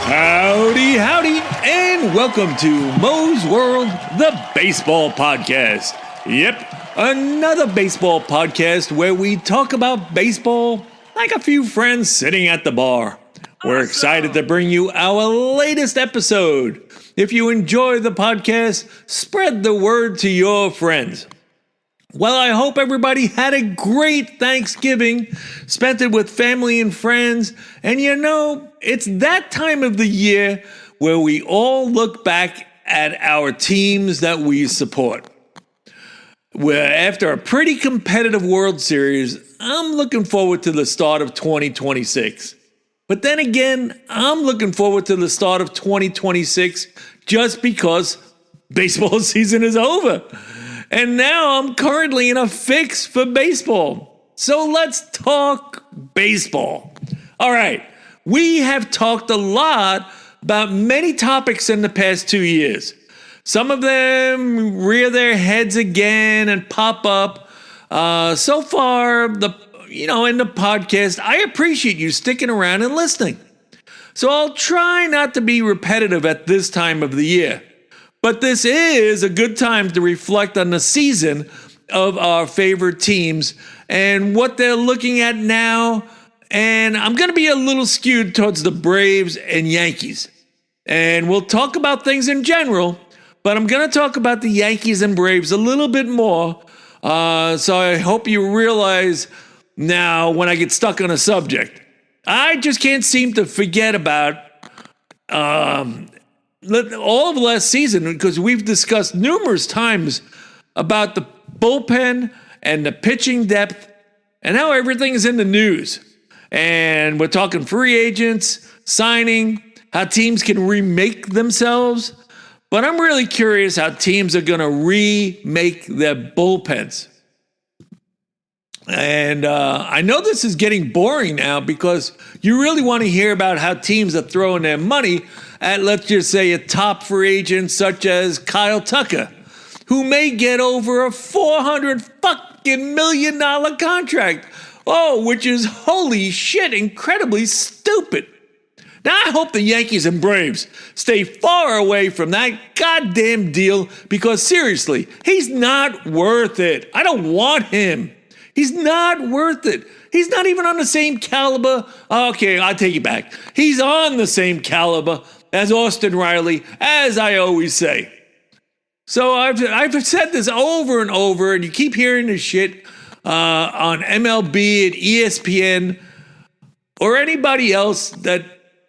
Howdy, howdy, and welcome to Mo's World, the baseball podcast. Yep, another baseball podcast where we talk about baseball like a few friends sitting at the bar. We're excited to bring you our latest episode. If you enjoy the podcast, spread the word to your friends. Well, I hope everybody had a great Thanksgiving, spent it with family and friends, and it's that time of the year where we all look back at our teams that we support. Where after a pretty competitive World Series, I'm looking forward to the start of 2026. But then again, I'm looking forward to the start of 2026 just because baseball season is over. And now I'm currently in a fix for baseball. So let's talk baseball. All right, we have talked a lot about many topics in the past 2 years. Some of them rear their heads again and pop up. So far, in the podcast, I appreciate you sticking around and listening. So I'll try not to be repetitive at this time of the year. But this is a good time to reflect on the season of our favorite teams and what they're looking at now. And I'm going to be a little skewed towards the Braves and Yankees. And we'll talk about things in general, but I'm going to talk about the Yankees and Braves a little bit more. So I hope you realize now when I get stuck on a subject, I just can't seem to forget about all of last season, because we've discussed numerous times about the bullpen and the pitching depth and how everything is in the news. And we're talking free agents, signing, how teams can remake themselves. But I'm really curious how teams are going to remake their bullpens. And I know this is getting boring now because you really want to hear about how teams are throwing their money at, let's just say, a top free agent such as Kyle Tucker, who may get over a $400 million contract. Oh, which is, holy shit, incredibly stupid. Now, I hope the Yankees and Braves stay far away from that goddamn deal because, seriously, he's not worth it. I don't want him. He's not worth it. He's not even on the same caliber. Okay, I'll take it back. He's on the same caliber as Austin Riley, as I always say. So I've said this over and over, and you keep hearing this shit on MLB and ESPN or anybody else that,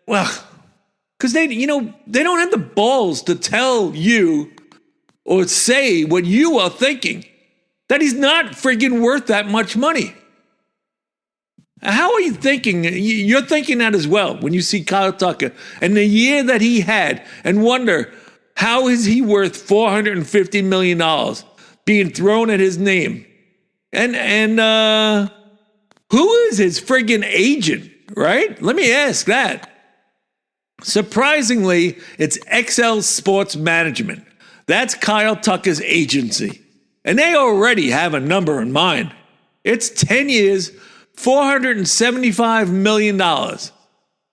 because they don't have the balls to tell you or say what you are thinking, that he's not friggin' worth that much money. How are you thinking? You're thinking that as well when you see Kyle Tucker and the year that he had and wonder, how is he worth $450 million being thrown at his name? And who is his friggin' agent, right? Let me ask that. Surprisingly, it's XL Sports Management. That's Kyle Tucker's agency. And they already have a number in mind. It's 10 years, $475 million.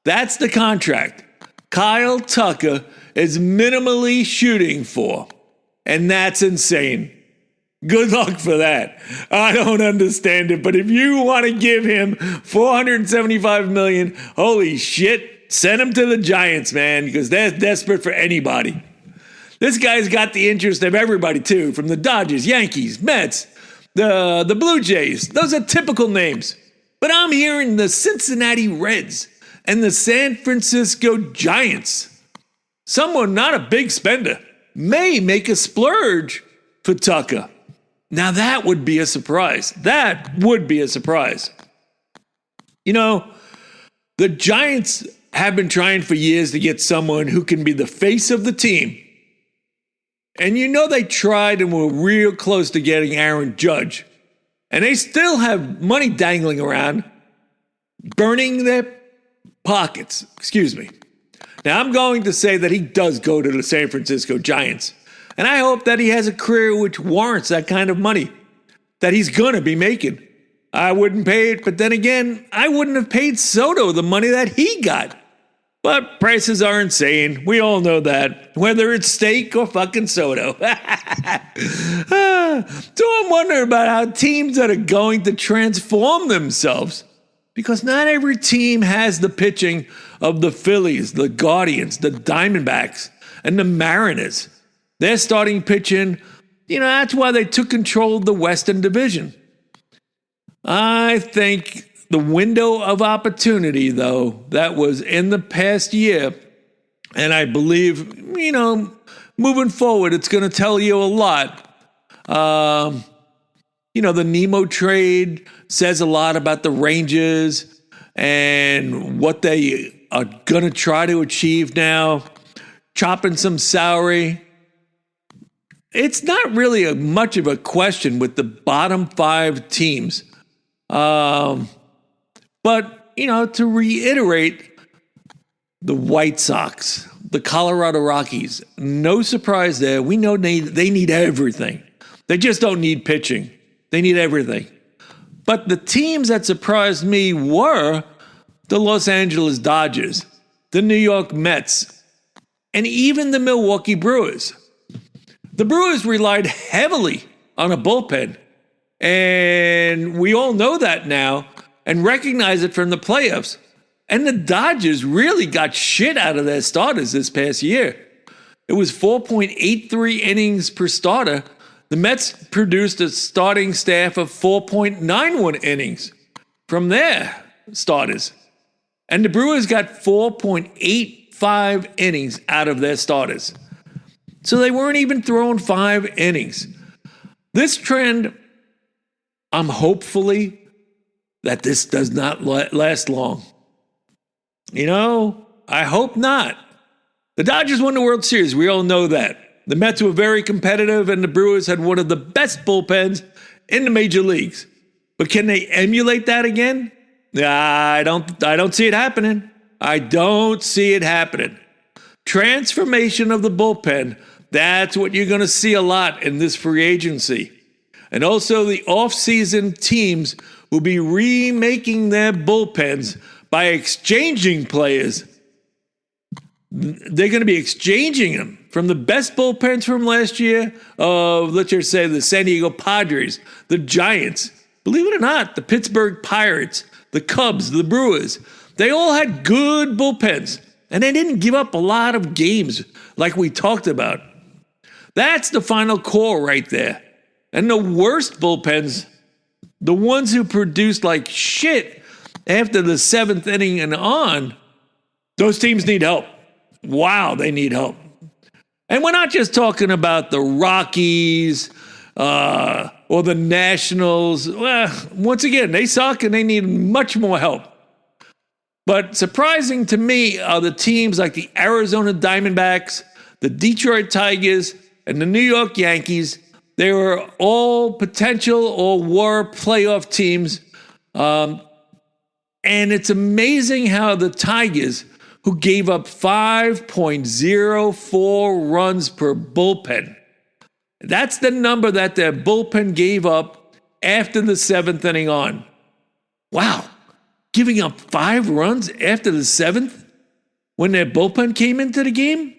That's the contract Kyle Tucker is minimally shooting for. And that's insane. Good luck for that. I don't understand it. But if you want to give him $475 million, holy shit, send him to the Giants, man, because they're desperate for anybody. This guy's got the interest of everybody, too, from the Dodgers, Yankees, Mets, the Blue Jays. Those are typical names. But I'm hearing the Cincinnati Reds and the San Francisco Giants. Someone not a big spender may make a splurge for Tucker. Now, that would be a surprise. That would be a surprise. The Giants have been trying for years to get someone who can be the face of the team. And they tried and were real close to getting Aaron Judge. And they still have money dangling around, burning their pockets. Excuse me. Now, I'm going to say that he does go to the San Francisco Giants. And I hope that he has a career which warrants that kind of money that he's going to be making. I wouldn't pay it, but then again, I wouldn't have paid Soto the money that he got. But prices are insane. We all know that, whether it's steak or fucking soda. So I'm wondering about how teams that are going to transform themselves, because not every team has the pitching of the Phillies, the Guardians, the Diamondbacks, and the Mariners. They're starting pitching, that's why they took control of the Western Division. I think the window of opportunity, though, that was in the past year, and I believe, moving forward, it's going to tell you a lot. The Nemo trade says a lot about the Rangers and what they are going to try to achieve now, chopping some salary. It's not really much of a question with the bottom 5 teams. But, to reiterate, the White Sox, the Colorado Rockies, no surprise there. We know they need everything. They just don't need pitching. They need everything. But the teams that surprised me were the Los Angeles Dodgers, the New York Mets, and even the Milwaukee Brewers. The Brewers relied heavily on a bullpen, and we all know that now and recognize it from the playoffs. And the Dodgers really got shit out of their starters this past year. It was 4.83 innings per starter. The Mets produced a starting staff of 4.91 innings from their starters. And the Brewers got 4.85 innings out of their starters. So they weren't even throwing 5 innings. This trend, I'm hopefully that this does not last long. I hope not. The Dodgers won the World Series. We all know that. The Mets were very competitive, and the Brewers had one of the best bullpens in the major leagues. But can they emulate that again? I don't see it happening. I don't see it happening. Transformation of the bullpen, that's what you're going to see a lot in this free agency. And also the offseason teams will be remaking their bullpens by exchanging players. They're going to be exchanging them from the best bullpens from last year of, let's just say, the San Diego Padres, the Giants, believe it or not, the Pittsburgh Pirates, the Cubs, the Brewers. They all had good bullpens, and they didn't give up a lot of games like we talked about. That's the final core right there. And the worst bullpens, the ones who produced like shit after the 7th inning and on, those teams need help. Wow, they need help. And we're not just talking about the Rockies or the Nationals. Well, once again, they suck and they need much more help. But surprising to me are the teams like the Arizona Diamondbacks, the Detroit Tigers, and the New York Yankees. They were all potential or were playoff teams. And it's amazing how the Tigers, who gave up 5.04 runs per bullpen. That's the number that their bullpen gave up after the 7th inning on. Wow. Giving up 5 runs after the 7th when their bullpen came into the game?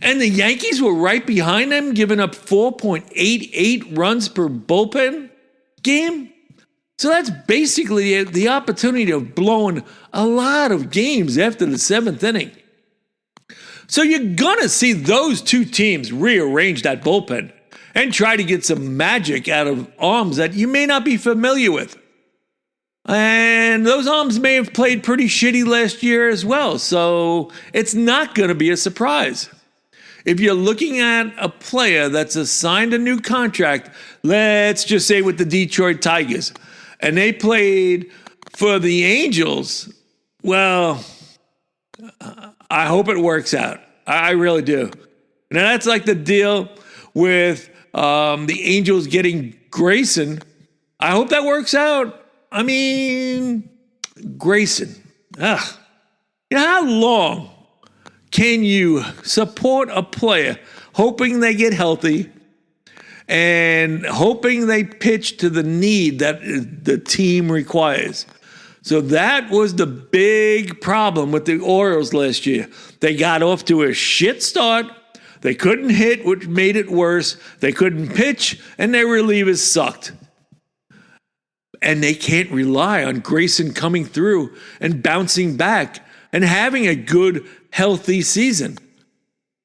And the Yankees were right behind them, giving up 4.88 runs per bullpen game? So that's basically the opportunity of blowing a lot of games after the 7th inning. So you're going to see those two teams rearrange that bullpen and try to get some magic out of arms that you may not be familiar with. And those arms may have played pretty shitty last year as well, so it's not going to be a surprise. If you're looking at a player that's assigned a new contract, let's just say with the Detroit Tigers, and they played for the Angels, well, I hope it works out. I really do. Now, that's like the deal with the Angels getting Grayson. I hope that works out. I mean, Grayson. You know, how long can you support a player hoping they get healthy and hoping they pitch to the need that the team requires? So that was the big problem with the Orioles last year. They got off to a shit start. They couldn't hit, which made it worse. They couldn't pitch, and their relievers sucked. And they can't rely on Grayson coming through and bouncing back and having a good, healthy season.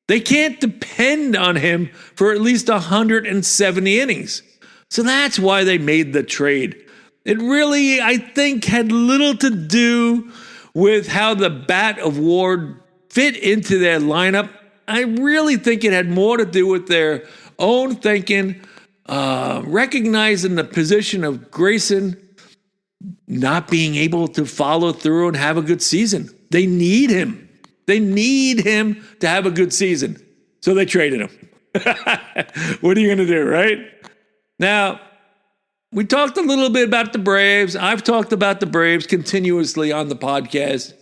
They can't depend on him for at least 170 innings. So that's why they made the trade. It really, I think, had little to do with how the bat of Ward fit into their lineup. I really think it had more to do with their own thinking, recognizing the position of Grayson not being able to follow through and have a good season. They need him. They need him to have a good season. So they traded him. What are you going to do, right? Now, we talked a little bit about the Braves. I've talked about the Braves continuously on the podcast.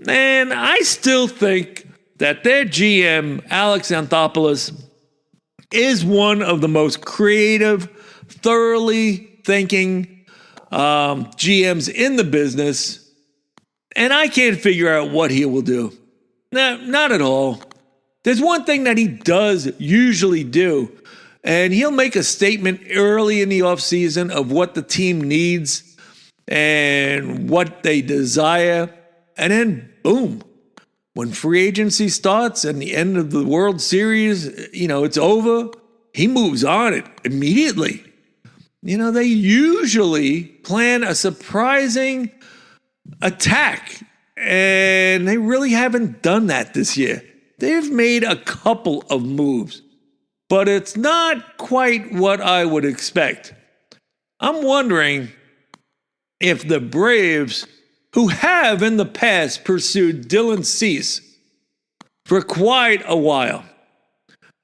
And I still think that their GM, Alex Anthopoulos, is one of the most creative, thoroughly thinking GMs in the business. And I can't figure out what he will do. No, not at all. There's one thing that he does usually do, and he'll make a statement early in the offseason of what the team needs and what they desire. And then, boom, when free agency starts and the end of the World Series, it's over, he moves on it immediately. They usually plan a surprising attack, and they really haven't done that this year. They've made a couple of moves, but it's not quite what I would expect. I'm wondering if the Braves, who have in the past pursued Dylan Cease for quite a while,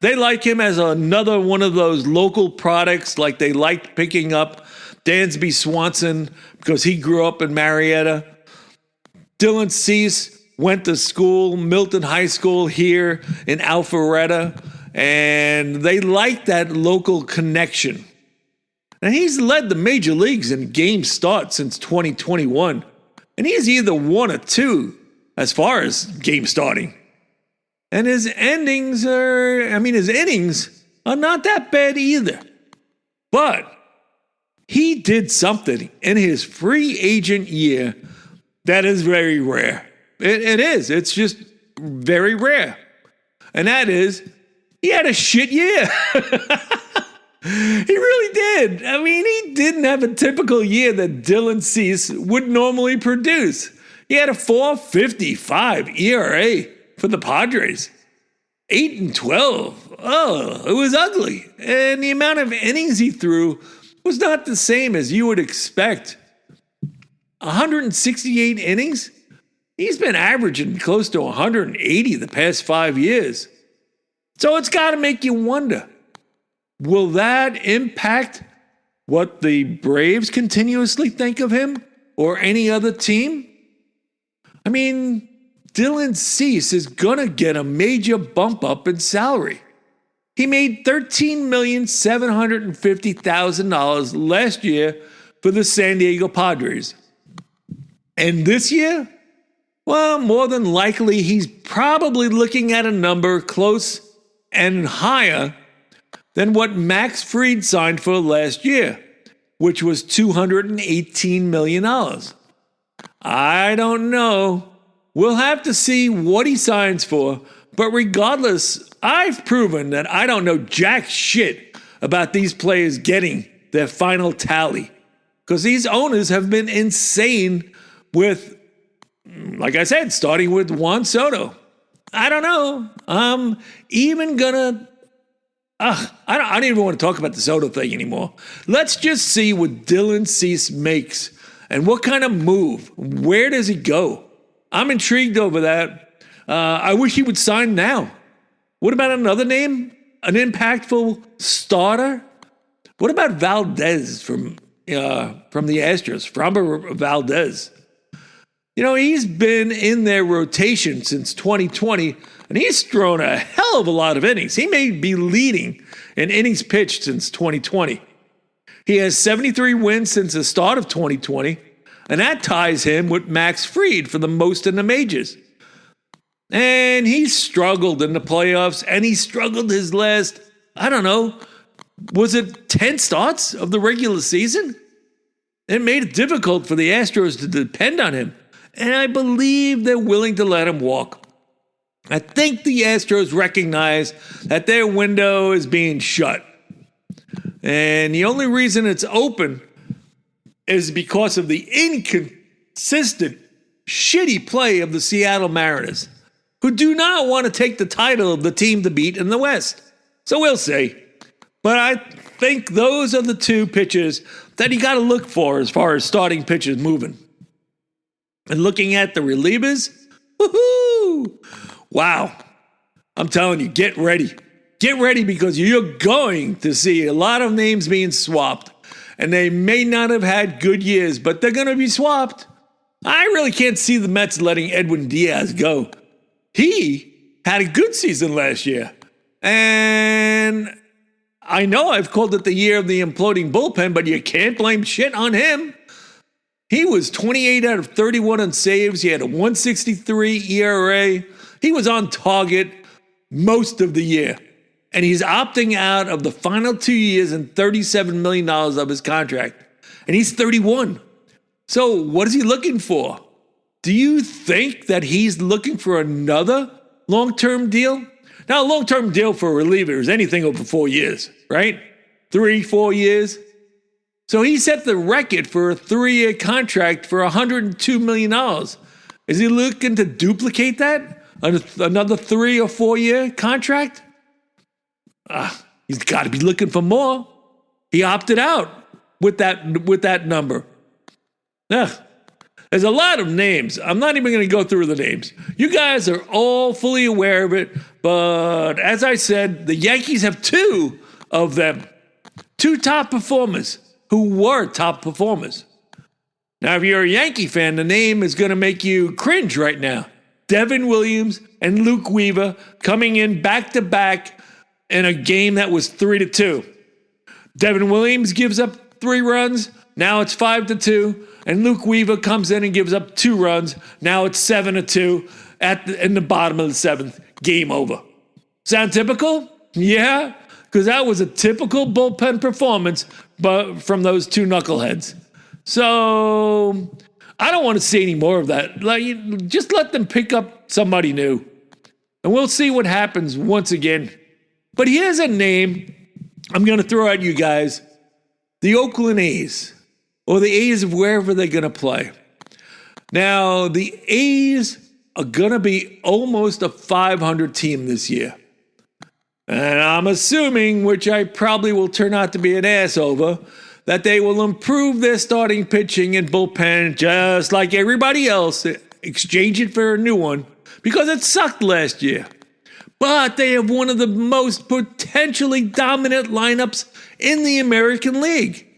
they like him as another one of those local products, like they liked picking up Dansby Swanson because he grew up in Marietta. Dylan Cease went to school, Milton High School here in Alpharetta, and they like that local connection. And he's led the major leagues in game starts since 2021, and he's either one or two as far as game starting. And his innings are not that bad either. But he did something in his free agent year that is very rare. It is. It's just very rare. And that is, he had a shit year. He really did. He didn't have a typical year that Dylan Cease would normally produce. He had a 4.55 ERA for the Padres. 8-12. Oh, it was ugly. And the amount of innings he threw was not the same as you would expect. 168 innings? He's been averaging close to 180 the past 5 years. So it's got to make you wonder, will that impact what the Braves continuously think of him or any other team? Dylan Cease is going to get a major bump up in salary. He made $13,750,000 last year for the San Diego Padres. And this year, well, more than likely, he's probably looking at a number close and higher than what Max Fried signed for last year, which was $218 million. I don't know. We'll have to see what he signs for, but regardless, I've proven that I don't know jack shit about these players getting their final tally, because these owners have been insane with, like I said, starting with Juan Soto. I don't know. I'm even gonna, I don't even want to talk about the Soto thing anymore. Let's just see what Dylan Cease makes and what kind of move. Where does he go? I'm intrigued over that. I wish he would sign now. What about another name? An impactful starter? What about Valdez from the Astros? Framber Valdez. He's been in their rotation since 2020, and he's thrown a hell of a lot of innings. He may be leading in innings pitched since 2020. He has 73 wins since the start of 2020. And that ties him with Max Fried for the most in the majors. And he struggled in the playoffs, and he struggled his last, I don't know, was it 10 starts of the regular season? It made it difficult for the Astros to depend on him. And I believe they're willing to let him walk. I think the Astros recognize that their window is being shut. And the only reason it's open is because of the inconsistent, shitty play of the Seattle Mariners, who do not want to take the title of the team to beat in the West. So we'll see. But I think those are the two pitchers that you got to look for as far as starting pitchers moving. And looking at the relievers, woohoo! Wow. I'm telling you, get ready. Get ready because you're going to see a lot of names being swapped. And they may not have had good years, but they're going to be swapped. I really can't see the Mets letting Edwin Diaz go. He had a good season last year. And I know I've called it the year of the imploding bullpen, but you can't blame shit on him. He was 28 out of 31 on saves. He had a 1.63 ERA. He was on target most of the year. And he's opting out of the final 2 years and $37 million of his contract. And he's 31. So what is he looking for? Do you think that he's looking for another long-term deal? Now, a long-term deal for a reliever is anything over 4 years, right? 3-4 years. So he set the record for a 3-year contract for $102 million. Is he looking to duplicate that? Another 3 or 4 year contract? He's got to be looking for more. He opted out with that number. There's a lot of names. I'm not even going to go through the names. You guys are all fully aware of it. But as I said, the Yankees have 2 of them. 2 top performers who were top performers. Now, if you're a Yankee fan, the name is going to make you cringe right now. Devin Williams and Luke Weaver coming in back-to-back in a game that was 3-2. Devin Williams gives up 3 runs. Now it's 5-2. And Luke Weaver comes in and gives up 2 runs. Now it's 7-2 in the bottom of the 7th. Game over. Sound typical? Yeah, because that was a typical bullpen performance but from those 2 knuckleheads. So I don't want to see any more of that. Just let them pick up somebody new. And we'll see what happens once again. But here's a name I'm going to throw at you guys. The Oakland A's. Or the A's of wherever they're going to play. Now, the A's are going to be almost a 500 team this year. And I'm assuming, which I probably will turn out to be an ass over, that they will improve their starting pitching and bullpen just like everybody else, exchange it for a new one, because it sucked last year. But they have one of the most potentially dominant lineups in the American League.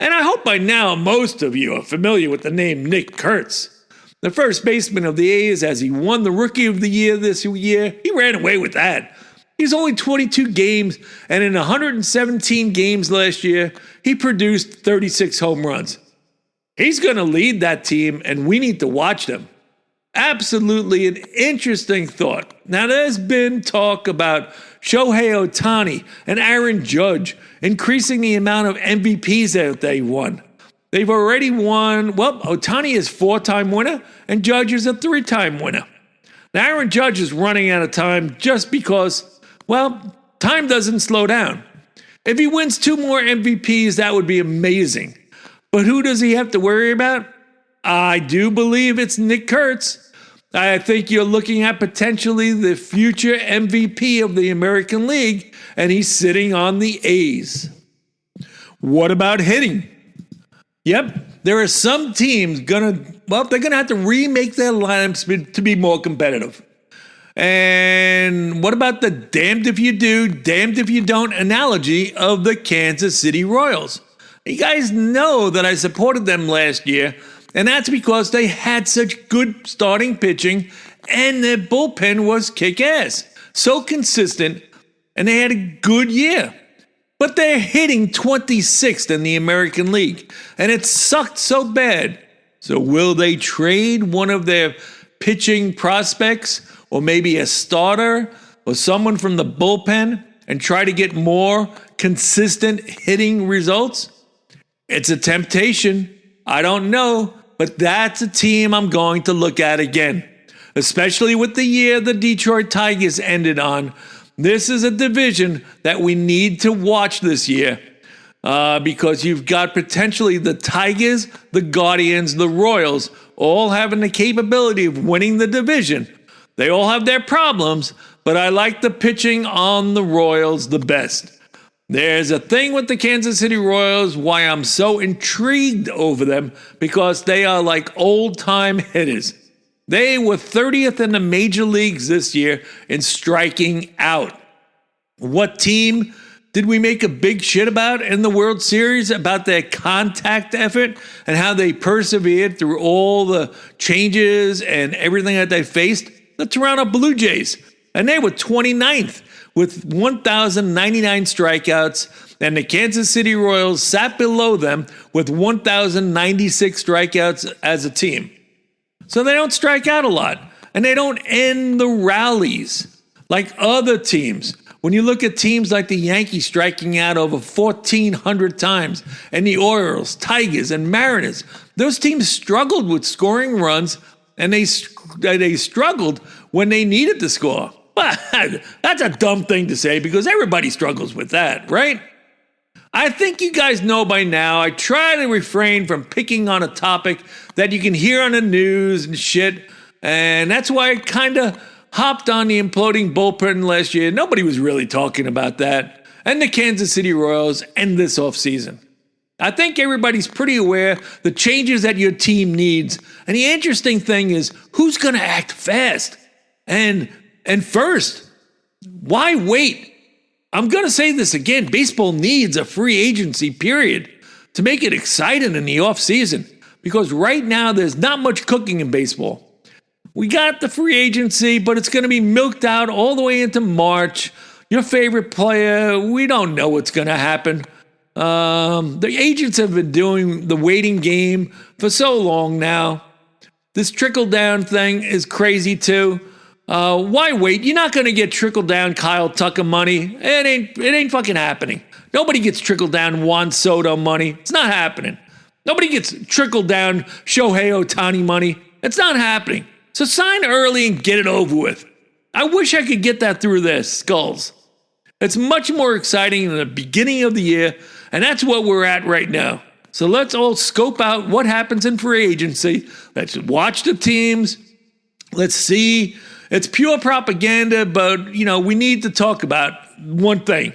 And I hope by now most of you are familiar with the name Nick Kurtz, the first baseman of the A's, as he won the Rookie of the Year this year. He ran away with that. He's only 22 games, and in 117 games last year, he produced 36 home runs. He's going to lead that team, and we need to watch them. Absolutely an interesting thought. Now, there's been talk about Shohei Ohtani and Aaron Judge increasing the amount of MVPs that they won. They've already won, Ohtani is 4-time winner, and Judge is a 3-time winner. Now, Aaron Judge is running out of time just because, time doesn't slow down. If he wins 2 more MVPs, that would be amazing. But who does he have to worry about? I do believe it's Nick Kurtz. I think you're looking at potentially the future MVP of the American League, and he's sitting on the A's. What about hitting? Yep, there are some teams they're going to have to remake their lineups to be more competitive. And what about the damned if you do, damned if you don't analogy of the Kansas City Royals? You guys know that I supported them last year, and that's because they had such good starting pitching and their bullpen was kick-ass. So consistent, and they had a good year. But they're hitting 26th in the American League, and it sucked so bad So will they trade one of their pitching prospects or maybe a starter or someone from the bullpen and try to get more consistent hitting results? It's a temptation. I don't know, but that's a team I'm going to look at again, especially with the year the Detroit Tigers ended on. This is a division that we need to watch this year. Because you've got potentially the Tigers, the Guardians, the Royals, all having the capability of winning the division. They all have their problems, but I like the pitching on the Royals the best. There's a thing with the Kansas City Royals why I'm so intrigued over them, because they are like old-time hitters. They were 30th in the major leagues this year in striking out. What team did we make a big shit about in the World Series about their contact effort and how they persevered through all the changes and everything that they faced? The Toronto Blue Jays. And they were 29th with 1,099 strikeouts, and the Kansas City Royals sat below them with 1,096 strikeouts as a team. So they don't strike out a lot, and they don't end the rallies like other teams. When you look at teams like the Yankees striking out over 1,400 times, and the Orioles, Tigers, and Mariners, those teams struggled with scoring runs, and they struggled when they needed to score. But that's a dumb thing to say because everybody struggles with that, right? I think you guys know by now, I try to refrain from picking on a topic that you can hear on the news and shit, and that's why I kind of hopped on the imploding bullpen last year. Nobody was really talking about that. And the Kansas City Royals and this offseason. I think everybody's pretty aware the changes that your team needs. And the interesting thing is, who's going to act fast? And first, why wait? I'm going to say this again. Baseball needs a free agency period to make it exciting in the offseason. Because right now, there's not much cooking in baseball. We got the free agency, but it's going to be milked out all the way into March. Your favorite player, we don't know what's going to happen. The agents have been doing the waiting game for so long now. This trickle-down thing is crazy, too. Why wait? You're not going to get trickle-down Kyle Tucker money. It ain't fucking happening. Nobody gets trickle-down Juan Soto money. It's not happening. Nobody gets trickle-down Shohei Ohtani money. It's not happening. So sign early and get it over with. I wish I could get that through their skulls. It's much more exciting in the beginning of the year, and that's what we're at right now. So let's all scope out what happens in free agency. Let's watch the teams. Let's see. It's pure propaganda, but, we need to talk about one thing.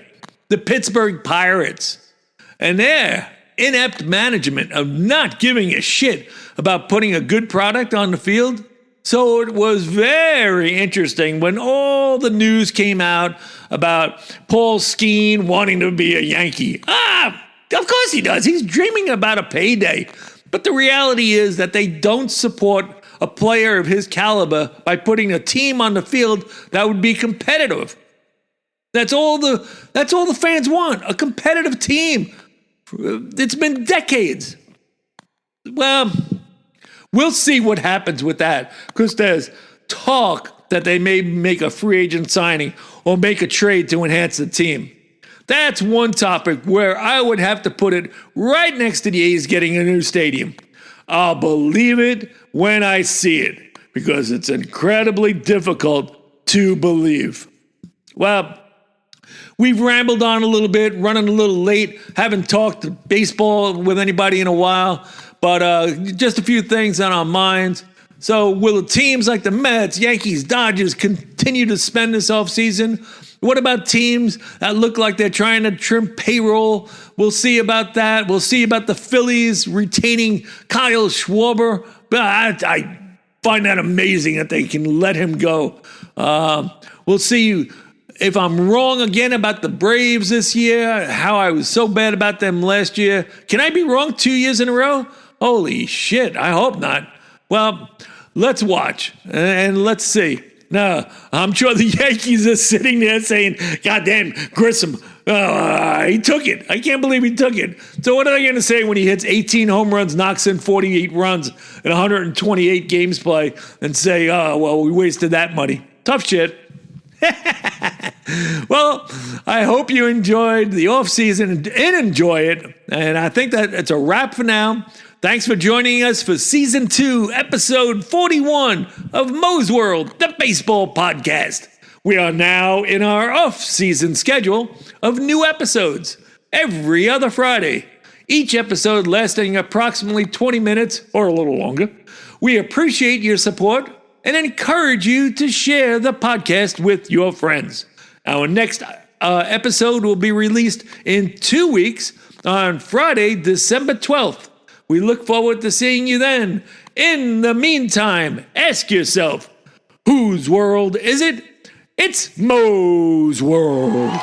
The Pittsburgh Pirates and their inept management of not giving a shit about putting a good product on the field. So it was very interesting when all the news came out about Paul Skeen wanting to be a Yankee. Of course he does. He's dreaming about a payday. But the reality is that they don't support a player of his caliber by putting a team on the field that would be competitive. That's all the fans want, a competitive team. It's been decades. Well, we'll see what happens with that, because there's talk that they may make a free agent signing or make a trade to enhance the team. That's one topic where I would have to put it right next to the A's getting a new stadium. I'll believe it when I see it, because it's incredibly difficult to believe. Well, we've rambled on a little bit, running a little late, haven't talked baseball with anybody in a while. But just a few things on our minds. So will the teams like the Mets, Yankees, Dodgers continue to spend this offseason? What about teams that look like they're trying to trim payroll? We'll see about that. We'll see about the Phillies retaining Kyle Schwarber. I find that amazing that they can let him go. We'll see if I'm wrong again about the Braves this year, how I was so bad about them last year. Can I be wrong 2 years in a row? Holy shit, I hope not. Well, let's watch and let's see. Now, I'm sure the Yankees are sitting there saying, "Goddamn, Grissom, He took it. I can't believe he took it. So what are they going to say when he hits 18 home runs, knocks in 48 runs in 128 games play, and say, oh, well, we wasted that money? Tough shit. Well, I hope you enjoyed the offseason and enjoy it. And I think that it's a wrap for now. Thanks for joining us for Season 2, Episode 41 of Mo's World, the baseball podcast. We are now in our off-season schedule of new episodes every other Friday, each episode lasting approximately 20 minutes or a little longer. We appreciate your support and encourage you to share the podcast with your friends. Our next episode will be released in 2 weeks on Friday, December 12th. We look forward to seeing you then. In the meantime, ask yourself, whose world is it? It's Mo's World.